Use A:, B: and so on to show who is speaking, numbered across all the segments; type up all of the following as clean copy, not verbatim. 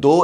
A: 2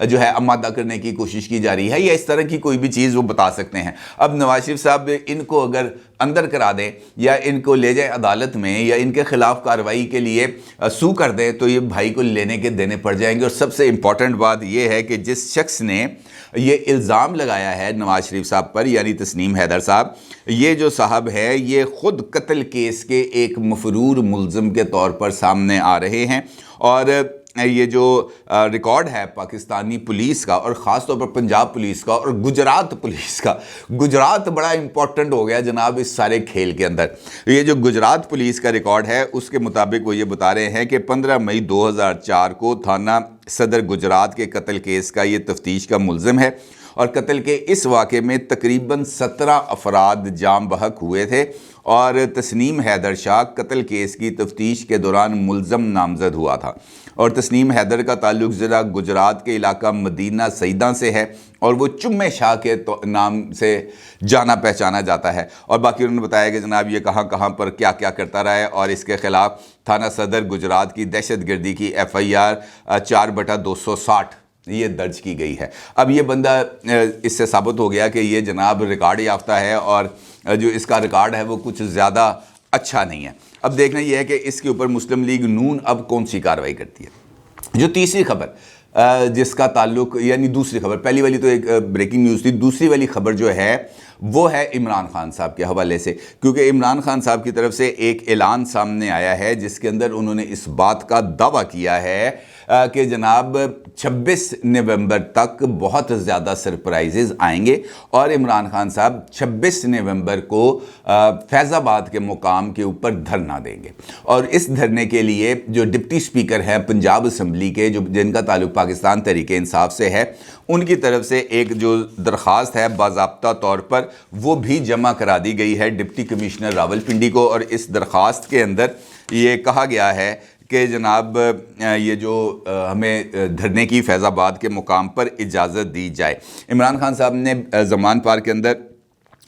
A: جو ہے آمادہ کرنے کی کوشش کی جا رہی ہے، یا اس طرح کی کوئی بھی چیز وہ بتا سکتے ہیں۔ اب نواز شریف صاحب ان کو اگر اندر کرا دیں یا ان کو لے جائیں عدالت میں یا ان کے خلاف کارروائی کے لیے سو کر دیں تو یہ بھائی کو لینے کے دینے پڑ جائیں گے۔ اور سب سے امپورٹنٹ بات یہ ہے کہ جس شخص نے یہ الزام لگایا ہے نواز شریف صاحب پر، یعنی تسنیم حیدر صاحب، یہ جو صاحب ہے یہ خود قتل کیس کے ایک مفرور ملزم کے طور پر سامنے آ رہے ہیں۔ اور یہ جو ریکارڈ ہے پاکستانی پولیس کا، اور خاص طور پر پنجاب پولیس کا اور گجرات پولیس کا، گجرات بڑا امپورٹنٹ ہو گیا جناب اس سارے کھیل کے اندر۔ یہ جو گجرات پولیس کا ریکارڈ ہے اس کے مطابق وہ یہ بتا رہے ہیں کہ 15 مئی 2004 کو تھانہ صدر گجرات کے قتل کیس کا یہ تفتیش کا ملزم ہے، اور قتل کے اس واقعے میں تقریباً 17 افراد جام بحق ہوئے تھے، اور تسنیم حیدر شاہ قتل کیس کی تفتیش کے دوران ملزم نامزد ہوا تھا۔ اور تسنیم حیدر کا تعلق ضلع گجرات کے علاقہ مدینہ سیدہ سے ہے، اور وہ چمے شاہ کے نام سے جانا پہچانا جاتا ہے۔ اور باقی انہوں نے بتایا کہ جناب یہ کہاں کہاں پر کیا کیا کرتا رہا ہے، اور اس کے خلاف تھانہ صدر گجرات کی دہشت گردی کی FIR 4/260 یہ درج کی گئی ہے۔ اب یہ بندہ اس سے ثابت ہو گیا کہ یہ جناب ریکارڈ یافتہ ہے، اور جو اس کا ریکارڈ ہے وہ کچھ زیادہ اچھا نہیں ہے۔ اب دیکھنا یہ ہے کہ اس کے اوپر مسلم لیگ نون اب کون سی کارروائی کرتی ہے۔ جو تیسری خبر جس کا تعلق، یعنی دوسری خبر، پہلی والی تو ایک بریکنگ نیوز تھی، دوسری والی خبر جو ہے وہ ہے عمران خان صاحب کے حوالے سے، کیونکہ عمران خان صاحب کی طرف سے ایک اعلان سامنے آیا ہے جس کے اندر انہوں نے اس بات کا دعویٰ کیا ہے کہ جناب 26 نومبر تک بہت زیادہ سرپرائزز آئیں گے، اور عمران خان صاحب 26 نومبر کو فیض آباد کے مقام کے اوپر دھرنا دیں گے۔ اور اس دھرنے کے لیے جو ڈپٹی سپیکر ہیں پنجاب اسمبلی کے، جن کا تعلق پاکستان تحریک انصاف سے ہے، ان کی طرف سے ایک جو درخواست ہے باضابطہ طور پر وہ بھی جمع کرا دی گئی ہے ڈپٹی کمشنر راولپنڈی کو، اور اس درخواست کے اندر یہ کہا گیا ہے کہ جناب یہ جو ہمیں دھرنے کی فیض آباد کے مقام پر اجازت دی جائے۔ عمران خان صاحب نے زمان پارک کے اندر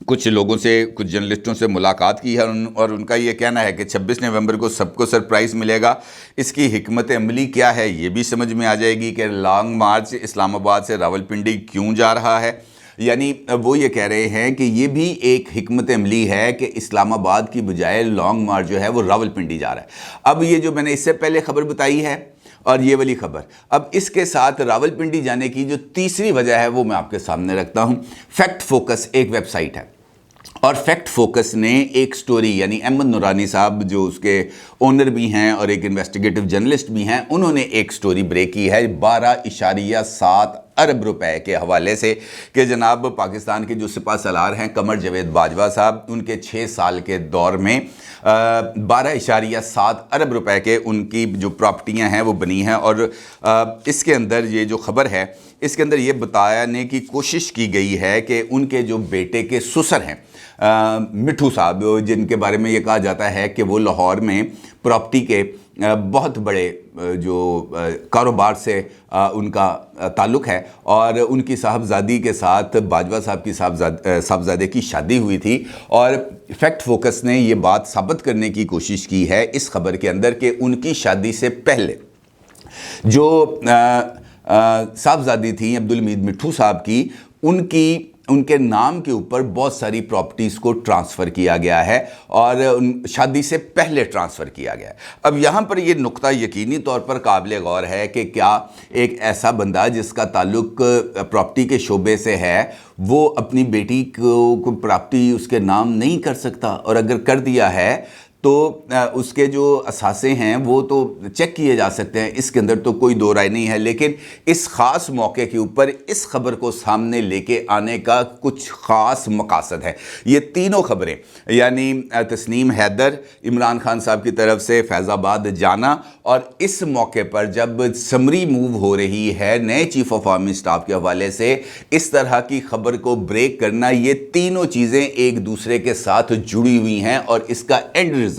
A: کچھ لوگوں سے، کچھ جرنلسٹوں سے ملاقات کی ہے، اور ان کا یہ کہنا ہے کہ 26 نومبر کو سب کو سرپرائز ملے گا۔ اس کی حکمت عملی کیا ہے یہ بھی سمجھ میں آ جائے گی کہ لانگ مارچ اسلام آباد سے راولپنڈی کیوں جا رہا ہے۔ یعنی وہ یہ کہہ رہے ہیں کہ یہ بھی ایک حکمت عملی ہے کہ اسلام آباد کی بجائے لانگ مارچ جو ہے وہ راولپنڈی جا رہا ہے۔ اب یہ جو میں نے اس سے پہلے خبر بتائی ہے اور یہ والی خبر، اب اس کے ساتھ راولپنڈی جانے کی جو تیسری وجہ ہے وہ میں آپ کے سامنے رکھتا ہوں۔ فیکٹ فوکس ایک ویب سائٹ ہے، اور فیکٹ فوکس نے ایک سٹوری، یعنی احمد نورانی صاحب جو اس کے اونر بھی ہیں اور ایک انویسٹیگیٹو جرنلسٹ بھی ہیں، انہوں نے ایک سٹوری بریک کی ہے 12.7 ارب روپے کے حوالے سے کہ جناب پاکستان کے جو سپہ سالار ہیں قمر جاوید باجوہ صاحب، ان کے 6 سال کے دور میں 12.7 ارب روپے کے ان کی جو پراپرٹیاں ہیں وہ بنی ہیں۔ اور اس کے اندر یہ جو خبر ہے اس کے اندر یہ بتانے کی کوشش کی گئی ہے کہ ان کے جو بیٹے کے سسر ہیں مٹھو صاحب، جن کے بارے میں یہ کہا جاتا ہے کہ وہ لاہور میں پراپرٹی کے بہت بڑے جو کاروبار سے ان کا تعلق ہے، اور ان کی صاحبزادی کے ساتھ باجوہ صاحب کی صاحبزادے کی شادی ہوئی تھی۔ اور فیکٹ فوکس نے یہ بات ثابت کرنے کی کوشش کی ہے اس خبر کے اندر کہ ان کی شادی سے پہلے جو صاحبزادی تھیں عبدالحمید مٹھو صاحب کی، ان کے نام کے اوپر بہت ساری پراپرٹیز کو ٹرانسفر کیا گیا ہے، اور شادی سے پہلے ٹرانسفر کیا گیا ہے۔ اب یہاں پر یہ نقطہ یقینی طور پر قابل غور ہے کہ کیا ایک ایسا بندہ جس کا تعلق پراپرٹی کے شعبے سے ہے وہ اپنی بیٹی کو پراپرٹی اس کے نام نہیں کر سکتا، اور اگر کر دیا ہے تو اس کے جو اثاثے ہیں وہ تو چیک کیے جا سکتے ہیں، اس کے اندر تو کوئی دو رائے نہیں ہے۔ لیکن اس خاص موقع کے اوپر اس خبر کو سامنے لے کے آنے کا کچھ خاص مقاصد ہے۔ یہ تینوں خبریں، یعنی تسنیم حیدر، عمران خان صاحب کی طرف سے فیض آباد جانا، اور اس موقع پر جب سمری موو ہو رہی ہے نئے چیف آف آرمی اسٹاف کے حوالے سے اس طرح کی خبر کو بریک کرنا، یہ تینوں چیزیں ایک دوسرے کے ساتھ جڑی ہوئی ہیں، اور اس کا اینڈ رزلٹ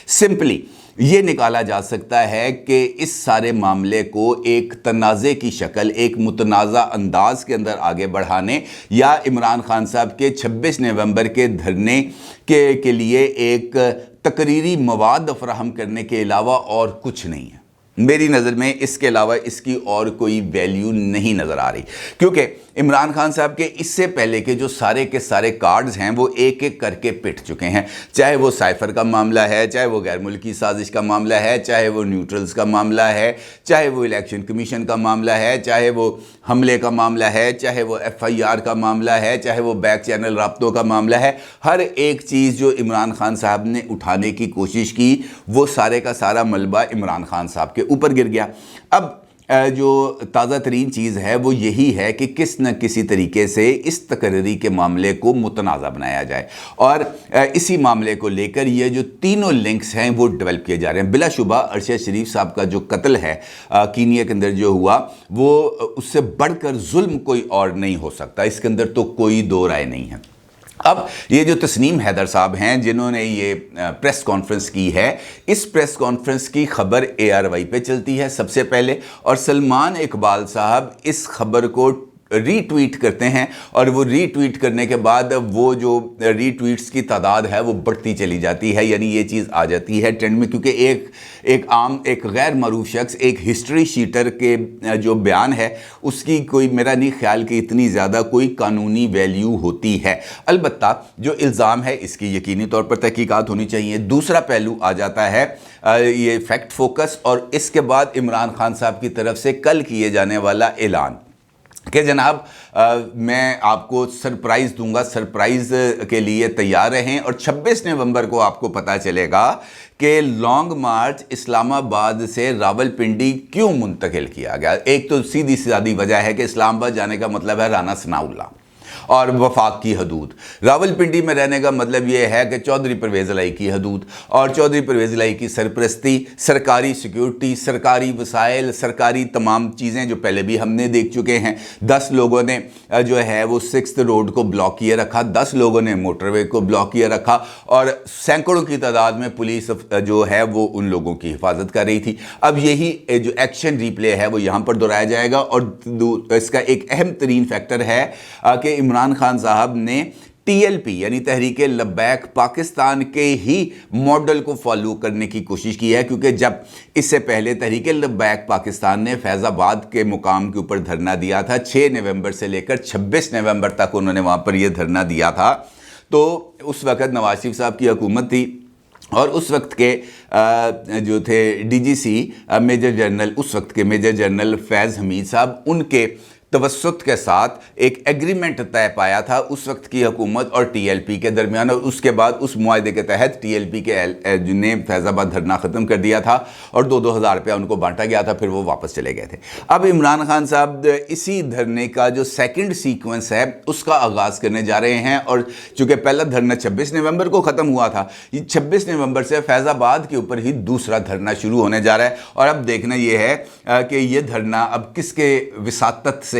A: سمپلی یہ نکالا جا سکتا ہے کہ اس سارے معاملے کو ایک تنازع کی شکل، ایک متنازع انداز کے اندر آگے بڑھانے، یا عمران خان صاحب کے 26 نومبر کے دھرنے کے لیے ایک تقریری مواد فراہم کرنے کے علاوہ اور کچھ نہیں ہے۔ میری نظر میں اس کے علاوہ اس کی اور کوئی ویلیو نہیں نظر آ رہی، کیونکہ عمران خان صاحب کے اس سے پہلے کے جو سارے کے سارے کارڈز ہیں وہ ایک ایک کر کے پٹ چکے ہیں، چاہے وہ سائفر کا معاملہ ہے، چاہے وہ غیر ملکی سازش کا معاملہ ہے، چاہے وہ نیوٹرلز کا معاملہ ہے، چاہے وہ الیکشن کمیشن کا معاملہ ہے، چاہے وہ حملے کا معاملہ ہے، چاہے وہ FIR کا معاملہ ہے، چاہے وہ بیک چینل رابطوں کا معاملہ ہے۔ ہر ایک چیز جو عمران خان صاحب نے اٹھانے کی کوشش کی وہ سارے کا سارا ملبہ عمران خان صاحب کے اوپر گر گیا۔ اب جو تازہ ترین چیز ہے وہ یہی ہے کہ کس نہ کسی طریقے سے اس تقرری کے معاملے کو متنازع بنایا جائے، اور اسی معاملے کو لے کر یہ جو تینوں لنکس ہیں وہ ڈیولپ کیے جا رہے ہیں۔ بلا شبہ ارشد شریف صاحب کا جو قتل ہے کینیا کے اندر جو ہوا، وہ اس سے بڑھ کر ظلم کوئی اور نہیں ہو سکتا، اس کے اندر تو کوئی دو رائے نہیں ہے۔ اب یہ جو تسنیم حیدر صاحب ہیں جنہوں نے یہ پریس کانفرنس کی ہے، اس پریس کانفرنس کی خبر ARY پہ چلتی ہے سب سے پہلے، اور سلمان اقبال صاحب اس خبر کو ری ٹویٹ کرتے ہیں، اور وہ ری ٹویٹ کرنے کے بعد وہ جو ری ٹویٹس کی تعداد ہے وہ بڑھتی چلی جاتی ہے، یعنی یہ چیز آ جاتی ہے ٹرینڈ میں، کیونکہ ایک غیر معروف شخص، ایک ہسٹری شیٹر کے جو بیان ہے اس کی کوئی میرا نہیں خیال کہ اتنی زیادہ کوئی قانونی ویلیو ہوتی ہے۔ البتہ جو الزام ہے اس کی یقینی طور پر تحقیقات ہونی چاہیے۔ دوسرا پہلو آ جاتا ہے یہ فیکٹ فوکس، اور اس کے بعد عمران خان صاحب کی طرف سے کل کیے جانے والا اعلان کہ جناب میں آپ کو سرپرائز دوں گا، سرپرائز کے لیے تیار رہیں، اور 26 نومبر کو آپ کو پتہ چلے گا کہ لانگ مارچ اسلام آباد سے راولپنڈی کیوں منتقل کیا گیا۔ ایک تو سیدھی سادی وجہ ہے کہ اسلام آباد جانے کا مطلب ہے رانا ثناء اللہ اور وفاق کی حدود، راولپنڈی میں رہنے کا مطلب یہ ہے کہ چودھری پرویز الہی کی حدود، اور چودھری پرویز الہی کی سرپرستی، سرکاری سیکیورٹی، سرکاری وسائل، سرکاری تمام چیزیں جو پہلے بھی ہم نے دیکھ چکے ہیں۔ 10 لوگوں نے جو ہے وہ 6th روڈ کو بلاک کیے رکھا، 10 لوگوں نے موٹر وے کو بلاک کیے رکھا، اور سینکڑوں کی تعداد میں پولیس جو ہے وہ ان لوگوں کی حفاظت کر رہی تھی۔ اب یہی جو ایکشن ری پلے ہے وہ یہاں پر دہرایا جائے گا، اور اس کا ایک اہم ترین فیکٹر ہے کہ عمران خان صاحب نے TLP یعنی تحریک لبیک پاکستان کے ہی ماڈل کو فالو کرنے کی کوشش کی ہے، کیونکہ جب اس سے پہلے تحریک لبیک پاکستان نے فیض آباد کے مقام کے اوپر دھرنا دیا تھا، 6 نومبر سے لے کر 26 نومبر تک انہوں نے وہاں پر یہ دھرنا دیا تھا، تو اس وقت نواز شریف صاحب کی حکومت تھی، اور اس وقت کے جو تھے DGC میجر جنرل، اس وقت کے میجر جنرل فیض حمید صاحب، ان کے توسط کے ساتھ ایک ایگریمنٹ طے پایا تھا اس وقت کی حکومت اور TLP کے درمیان، اور اس کے بعد اس معاہدے کے تحت TLP کے نے فیض آباد دھرنا ختم کر دیا تھا، اور 2-2 ہزار روپیہ ان کو بانٹا گیا تھا، پھر وہ واپس چلے گئے تھے۔ اب عمران خان صاحب اسی دھرنے کا جو سیکنڈ سیکوینس ہے اس کا آغاز کرنے جا رہے ہیں، اور چونکہ پہلا دھرنا 26 نومبر کو ختم ہوا تھا، 26 نومبر سے فیض آباد کے اوپر ہی دوسرا دھرنا شروع ہونے جا رہا ہے، اور اب دیکھنا یہ ہے کہ یہ دھرنا اب کس کے وساطت سے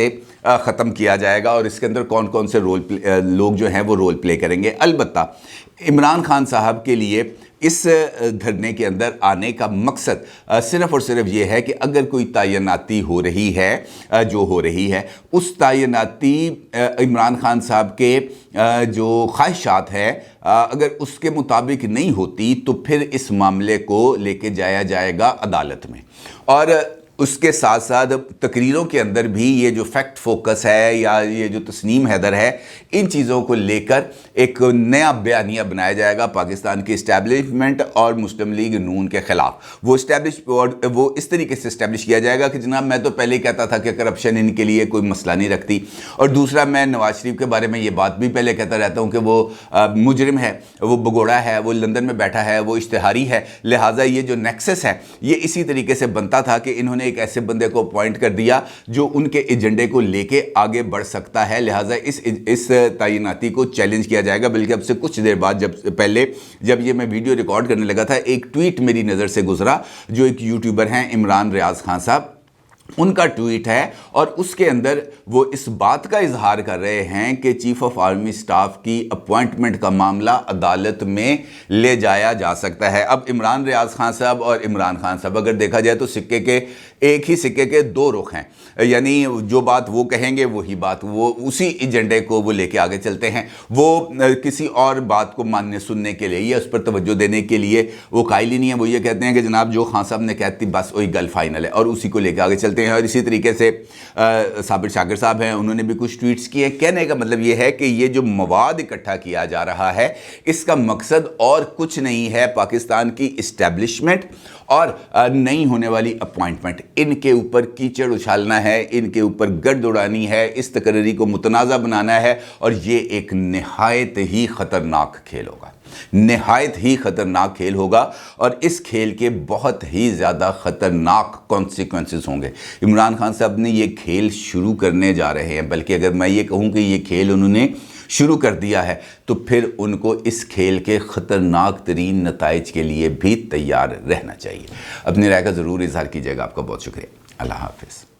A: ختم کیا جائے گا، اور اس کے اندر کون کون سے لوگ جو ہیں وہ رول پلے کریں گے۔ البتہ عمران خان صاحب کے لیے اس دھرنے کے اندر آنے کا مقصد صرف اور صرف یہ ہے کہ اگر کوئی تعیناتی ہو رہی ہے جو ہو رہی ہے، اس تعیناتی عمران خان صاحب کے جو خواہشات ہے اگر اس کے مطابق نہیں ہوتی تو پھر اس معاملے کو لے کے جایا جائے گا عدالت میں، اور اس کے ساتھ ساتھ تقریروں کے اندر بھی یہ جو فیکٹ فوکس ہے یا یہ جو تسنیم حیدر ہے، ان چیزوں کو لے کر ایک نیا بیانیہ بنایا جائے گا پاکستان کی اسٹیبلشمنٹ اور مسلم لیگ نون کے خلاف۔ وہ اس طریقے سے اسٹیبلش کیا جائے گا کہ جناب میں تو پہلے ہی کہتا تھا کہ کرپشن ان کے لیے کوئی مسئلہ نہیں رکھتی، اور دوسرا میں نواز شریف کے بارے میں یہ بات بھی پہلے کہتا رہتا ہوں کہ وہ مجرم ہے، وہ بگوڑا ہے، وہ لندن میں بیٹھا ہے، وہ اشتہاری ہے، لہٰذا یہ جو نیکسس ہے یہ اسی طریقے سے بنتا تھا کہ انہوں نے ایک ایسے بندے کو اپوائنٹ کر دیا جو ان کے ایجنڈے کو لے کے آگے بڑھ سکتا ہے، لہٰذا اس تعیناتی کو چیلنج کیا جائے گا۔ بلکہ اب سے کچھ دیر بعد جب یہ میں ویڈیو ریکارڈ کرنے لگا تھا، ایک ٹویٹ میری نظر سے گزرا جو ایک یوٹیوبر ہیں عمران ریاض خان صاحب، ان کا ٹویٹ ہے، اور اس کے اندر وہ اس بات کا اظہار کر رہے ہیں کہ چیف آف آرمی سٹاف کی اپوائنٹمنٹ کا معاملہ عدالت میں لے جایا جا سکتا ہے۔ اب عمران ریاض خان صاحب اور عمران خان صاحب اگر دیکھا جائے تو سکے کے ایک ہی سکے کے دو رخ ہیں، یعنی جو بات وہ کہیں گے وہی بات وہ اسی ایجنڈے کو وہ لے کے آگے چلتے ہیں، وہ کسی اور بات کو ماننے سننے کے لیے یا اس پر توجہ دینے کے لیے وہ قائل ہی نہیں ہے۔ وہ یہ کہتے ہیں کہ جناب جو خان صاحب نے کہتی بس وہی گل فائنل ہے، اور اسی کو لے کے آگے چلتے ہیں۔ اور اسی طریقے سے صابر شاکر صاحب ہیں، انہوں نے بھی کچھ ٹویٹس کیے۔ کہنے کا مطلب یہ ہے کہ یہ جو مواد اکٹھا کیا جا رہا ہے اس کا مقصد اور کچھ نہیں ہے پاکستان کی اسٹیبلشمنٹ اور نہیں ہونے والی اپوائنٹمنٹ، ان کے اوپر کیچڑ اچھالنا ہے، ان کے اوپر گرد اڑانی ہے، اس تقرری کو متنازع بنانا ہے، اور یہ ایک نہایت ہی خطرناک کھیل ہوگا، نہایت ہی خطرناک کھیل ہوگا، اور اس کھیل کے بہت ہی زیادہ خطرناک کانسیکوینسز ہوں گے۔ عمران خان صاحب نے یہ کھیل شروع کرنے جا رہے ہیں، بلکہ اگر میں یہ کہوں کہ یہ کھیل انہوں نے شروع کر دیا ہے تو پھر ان کو اس کھیل کے خطرناک ترین نتائج کے لیے بھی تیار رہنا چاہیے۔ اپنی رائے کا ضرور اظہار کیجیے گا۔ آپ کا بہت شکریہ۔ اللہ حافظ۔